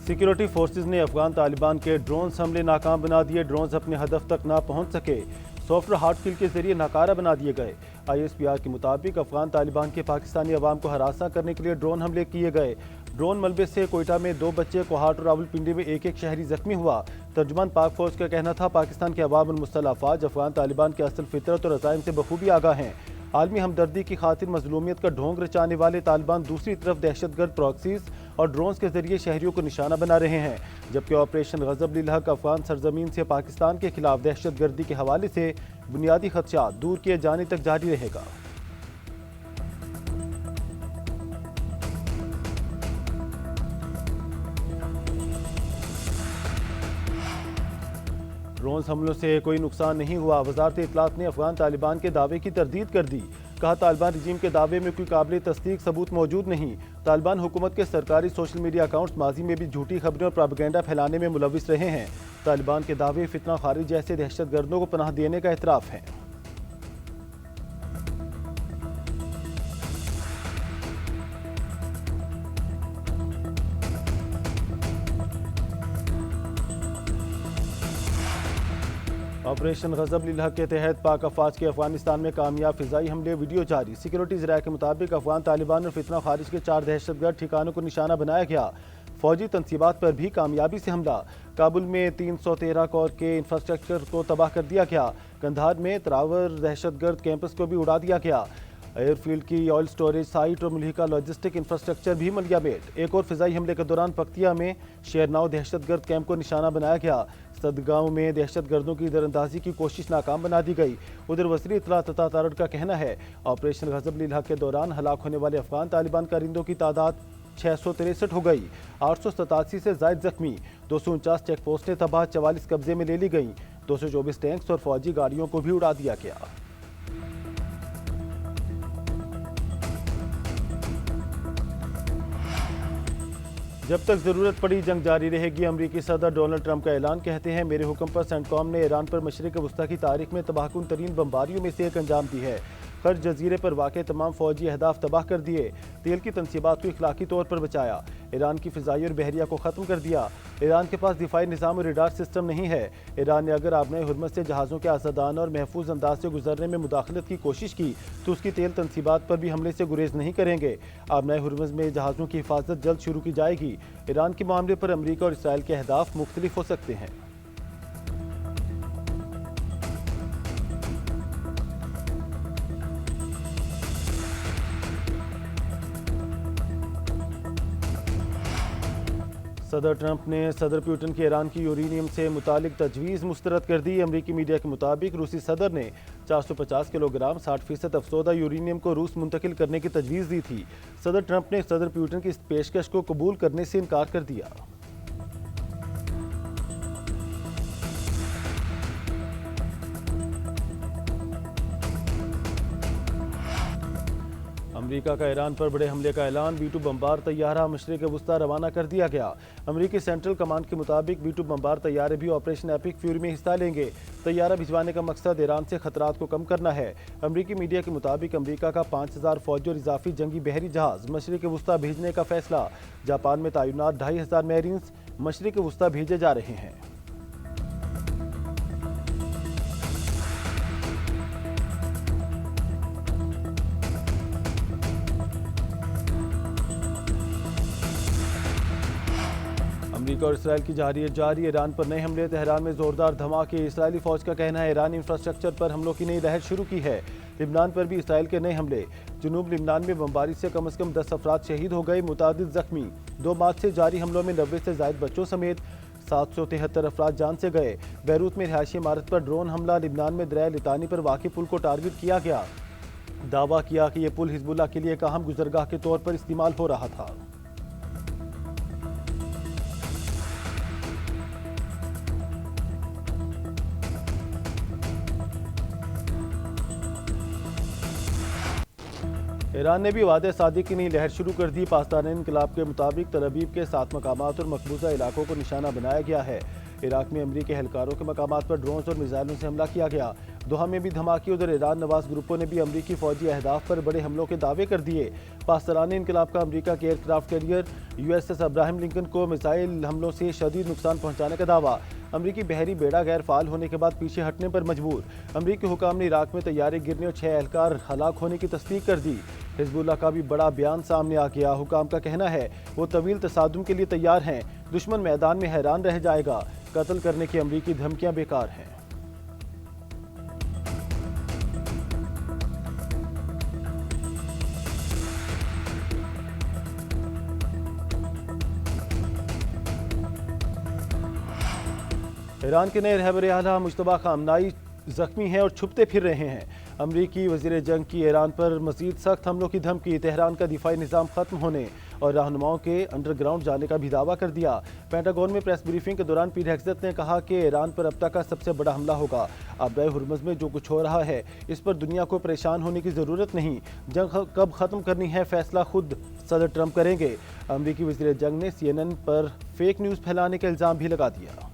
Security forces ने अफगान तालिबान के drone हमले नाकाम बना दिए। ड्रोन अपने हदफ तक ना पहुंच सके। सॉफ्टवेयर हार्ड किल के जरिए नाकारा बना दिए गए। ISPR के मुताबिक अफगान तालिबान के पाकिस्तानी अवाम को हरासा करने के लिए ड्रोन हमले किए गए। ड्रोन मलबे से कोयटा में 2 बच्चे, कोहाट और रावलपिंडी में एक शहरी जख्मी हुआ। तर्जुमान पाक फौज का कहना था, पाकिस्तान के अवाम और मुस्तला अफवाज अफगान तालिबान के असल फितरत और अज़ाइम से बखूबी आगाह हैं। आलमी हमदर्दी की खातिर मजलूमियत का ढोंग रचाने वाले तालिबान दूसरी तरफ दहशतगर्द प्रॉक्सीज और ड्रोन्स के जरिए शहरियों को निशाना बना रहे हैं, जबकि ऑपरेशन गजब लिल हक अफगान सरजमीन से पाकिस्तान के खिलाफ दहशतगर्दी के हवाले से बुनियादी खदशात दूर किए जाने तक जारी रहेगा। ड्रोन हमलों से कोई नुकसान नहीं हुआ। वजारत इत्तलात ने अफगान तालिबान के दावे की तरदीद कर दी। कहा, तालिबान रजीम के दावे में कोई काबिल तस्दीक सबूत मौजूद नहीं। तालिबान हुकूमत के सरकारी सोशल मीडिया अकाउंट्स माजी में भी झूठी खबरें और प्रोपेगेंडा फैलाने में मुलविस रहे हैं। तालिबान के दावे फितना खारिज जैसे दहशतगर्दों को पनाह देने का एतराफ़ है। ऑपरेशन गजब लिल हक के तहत पाक अफवाज के अफगानिस्तान में कामयाब फिजाई हमले वीडियो जारी। सिक्योरिटी ज़राए के मुताबिक अफगान तालिबान और फितना खारिज के 4 दहशतगर्द ठिकानों को निशाना बनाया गया। फौजी तनसीबात पर भी कामयाबी से हमला। काबुल में 313 कोर के इंफ्रास्ट्रक्चर को तबाह कर दिया गया। कंधार में तरावर दहशतगर्द कैंपस को भी उड़ा दिया गया। एयरफील्ड की ऑयल स्टोरेज साइट और मुल्हिका लॉजिस्टिक इंफ्रास्ट्रक्चर भी मलियामेट। एक और फिजाई हमले के दौरान पख्तिया में शेरनाव दहशतगर्द कैंप को निशाना बनाया गया। सदगांव में दहशतगर्दों की दरअंदाजी की कोशिश नाकाम बना दी गई। उधर वज़ीर इत्तलात तथा तारड़ का कहना है, ऑपरेशन गजब लिल हक के दौरान हलाक होने वाले अफगान तालिबान कारिंदों की तादाद 663 हो गई। 887 से जायद जख्मी। 249 चेक पोस्टें तबाह, 44 कब्जे में ले ली गई। 224 टैंक्स और फौजी गाड़ियों को भी उड़ा दिया गया। जब तक जरूरत पड़ी जंग जारी रहेगी। अमरीकी सदर डोनाल्ड ट्रंप का ऐलान। कहते हैं, मेरे हुक्म पर सेंटकॉम ने ईरान पर मशरिक वस्ता की तारीख में तबाहकुन तरीन बमबारियों में से एक अंजाम दी है। कर्ज जजीरे पर वाक़े तमाम फौजी अहदाफ तबाह कर दिए। तेल की तनसीबात को इखलाकी तौर पर बचाया। ईरान की फ़िज़ाई और बहरिया को ख़त्म कर दिया। ईरान के पास दिफाई निज़ाम और रडार सिस्टम नहीं है। ईरान ने अगर आबनाए हुर्मज़ से जहाज़ों के आज़ादाना और महफूज अंदाज से गुजरने में मुदाखलत की कोशिश की तो उसकी तेल तनसीबात पर भी हमले से गुरेज नहीं करेंगे। आबनाए हुर्मज़ में जहाज़ों की हिफाजत जल्द शुरू की जाएगी। ईरान के मामले पर अमरीका और इसराइल के अहदाफ मुख्तलिफ हो सकते हैं। सदर ट्रंप ने सदर पुतिन की ईरान की यूरेनियम से मुतालिक तजवीज़ मुस्तरद कर दी। अमरीकी मीडिया के मुताबिक रूसी सदर ने 450 किलोग्राम 60% अफसोदा यूरेनियम को रूस मुंतकिल करने की तजवीज़ दी थी। सदर ट्रंप ने सदर पुतिन की इस पेशकश को कबूल करने से इनकार कर दिया। अमेरिका का ईरान पर बड़े हमले का ऐलान। B-2 बमबार तैयारा मशरिक़ वस्ता रवाना कर दिया गया। अमेरिकी सेंट्रल कमांड के मुताबिक B-2 बमबार तैयारे भी ऑपरेशन एपिक फ्यूरी में हिस्सा लेंगे। तैयारा भिजवाने का मकसद ईरान से खतरात को कम करना है। अमेरिकी मीडिया के मुताबिक अमेरिका का 5000 फौजी और इजाफी जंगी बहरी जहाज मशरिक़ वस्ता भेजने का फैसला। जापान में तैनात 2500 मैरीन्स मशरिक़ वस्ता भेजे जा रहे हैं। अमेरिका और इसराइल की जारी ईरान पर नए हमले। तेहरान में जोरदार धमाके। इसराइली फौज का कहना है, ईरानी इंफ्रास्ट्रक्चर पर हमलों की नई लहर शुरू की है। लिबनान पर भी इसराइल के नए हमले। जुनूब लिबनान में बमबारी से कम 10 अफराद शहीद हो गए, मुतादिद जख्मी। 2 मार्च से जारी हमलों में 90 से जायद बच्चों समेत 773 अफराद जान से गए। बैरूत में रिहायशी इमारत पर ड्रोन हमला। लिबनान में दरिया लितानी पर वाक़ पुल को टारगेट किया गया। दावा किया कि यह पुल हिजबुल्लाह के लिए एक अहम गुजरगाह के तौर पर इस्तेमाल हो रहा था। ईरान ने भी वादे सादिक की नई लहर शुरू कर दी। पाकिस्तान इनकलाब के मुताबिक तल अवीव के 7 मकामात और मकबूजा इलाकों को निशाना बनाया गया है। इराक में अमरीकी एहलकारों के मकामात पर ड्रोन्स और मिसाइलों से हमला किया गया। दोहा में भी धमाके, उधर ईरान नवाज ग्रुपों ने भी अमरीकी फौजी अहदाफ पर बड़े हमलों के दावे कर दिए। पासरान इनकलाब का अमरीका के aircraft carrier USS Abraham Lincoln को मिसाइल हमलों से शदीद नुकसान पहुंचाने का दावा। अमरीकी बहरी बेड़ा गैर फाल होने के बाद पीछे हटने पर मजबूर। अमरीकी हुकाम ने इराक में तैयारे गिरने और 6 एहलकार हलाक होने की तस्दीक कर दी। हिजबुल्लाह का भी बड़ा बयान सामने आ गया। हुकाम का कहना है वो तवील तसादुम के लिए तैयार हैं, दुश्मन मैदान में हैरान रह जाएगा। कत्ल करने की अमरीकी धमकियां बेकार हैं। ईरान के नए रहबर आला मुश्तबा खामनाई जख्मी हैं और छुपते फिर रहे हैं। अमरीकी वजीर जंग की ईरान पर मजीद सख्त हमलों की धमकी। तेहरान का दिफाई निज़ाम खत्म होने और रहनुमाओं के अंडरग्राउंड जाने का भी दावा कर दिया। पेंटागन में प्रेस ब्रीफिंग के दौरान पीर हेग्ज़त ने कहा कि ईरान पर अब तक का सबसे बड़ा हमला होगा। आबदाए हुर्मुज़ में जो कुछ हो रहा है इस पर दुनिया को परेशान होने की ज़रूरत नहीं। जंग कब ख़त्म करनी है फैसला खुद सदर ट्रंप करेंगे। अमरीकी वजीर जंग ने CNN पर फेक न्यूज़ फैलाने का इल्ज़ाम भी लगा दिया।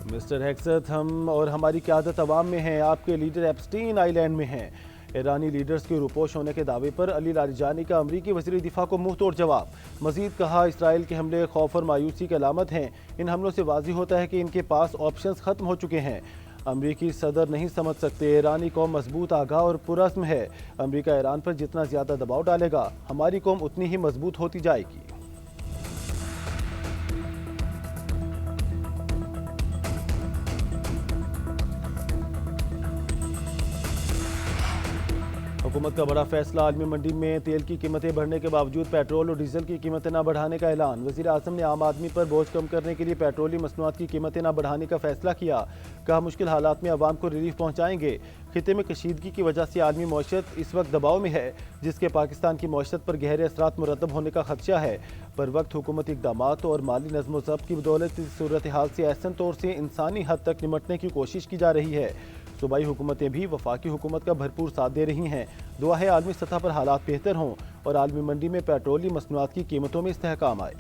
मिस्टर हेग्ज़त, हम और हमारी क़यादत अवाम में है, आपके लीडर एप्स्टीन आइलैंड में हैं। ईरानी लीडर्स के रूपोश होने के दावे पर अली लारिजानी का अमरीकी वज़ीर दिफा को मुंह तोड़ जवाब। मजीद कहा, इसराइल के हमले खौफ और मायूसी की अलामत हैं। इन हमलों से वाज़ी होता है कि इनके पास ऑप्शंस ख़त्म हो चुके हैं। अमरीकी सदर नहीं समझ सकते, ईरानी कौम मजबूत, आगाह और पुरअज़्म है। अमरीका ईरान पर जितना ज़्यादा दबाव डालेगा हमारी कौम उतनी ही मजबूत होती जाएगी। हुकूमत का बड़ा फैसला। आलमी मंडी में तेल की कीमतें बढ़ने के बावजूद पेट्रोल और डीजल की कीमतें न बढ़ाने का ऐलान। वज़ीर आज़म ने आम आदमी पर बोझ कम करने के लिए पेट्रोलियम मसनूआत की कीमतें न बढ़ाने का फैसला किया। कहा, मुश्किल हालात में आवाम को रिलीफ पहुँचाएंगे। खिते में कशीदगी की वजह से आलमी मईशत इस वक्त दबाव में है, जिसके पाकिस्तान की मईशत पर गहरे असरात मुरतब होने का खदशा है। पर वक्त हुकूमती इक़दामात और माली नज़्म व ज़ब्त की बदौलत इस सूरत हाल से ऐसन तौर से इंसानी हद तक निमटने की कोशिश की जा रही है। सूबाई हुकूमतें भी वफाकी हुकूमत का भरपूर साथ दे रही हैं। दुआ है आलमी सतह पर हालात बेहतर हों और आलमी मंडी में पेट्रोलियम मसनूआत की कीमतों में इस्तेहकाम आए।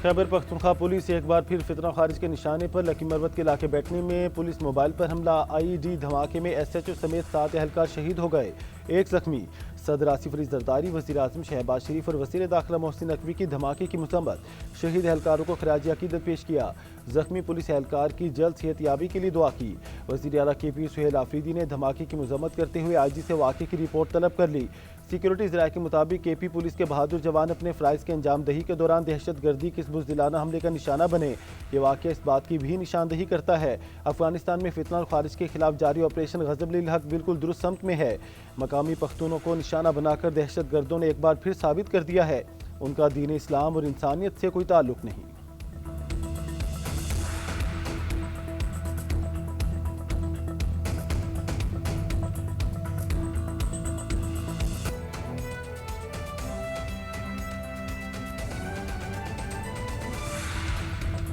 खैबर पख्तूनख्वा पुलिस एक बार फिर फितना खारिज के निशाने पर। लकी मरवत के इलाके बैठने में पुलिस मोबाइल पर हमला। IED धमाके में SHO समेत 7 एहलकार शहीद हो गए, 1 जख्मी। सदर आसिफ अली जरदारी, वज़ीर आज़म शहबाज शरीफ और वज़ीर दाखिला मोहसिन नकवी की धमाके की मसम्मत। शहीद एहलकारों को खराज अकीदत पेश किया। जख्मी पुलिस एहलकार की जल्द सेहतयाबी के लिए दुआ की। वज़ीर आला KP सुहेल आफरीदी ने धमाके की मजम्मत करते हुए IG से वाक़े की रिपोर्ट तलब कर ली। सिक्योरिटी ज़राए के मुताबिक KP पुलिस के बहादुर जवान अपने फ़राइज़ के अंजाम दही के दौरान दहशत गर्दी के इस बुज़दिलाना हमले का निशाना बने। ये वाक़या इस बात की भी निशानदही करता है अफगानिस्तान में फितना और खारिज के खिलाफ जारी ऑपरेशन ग़ज़ब लिल हक़ बिल्कुल दुरुस्त समत में है। मकामी पख्तूनों को निशाना बनाकर दहशत गर्दों ने एक बार फिर साबित कर दिया है उनका दीन इस्लाम और इंसानियत से कोई ताल्लुक़ नहीं।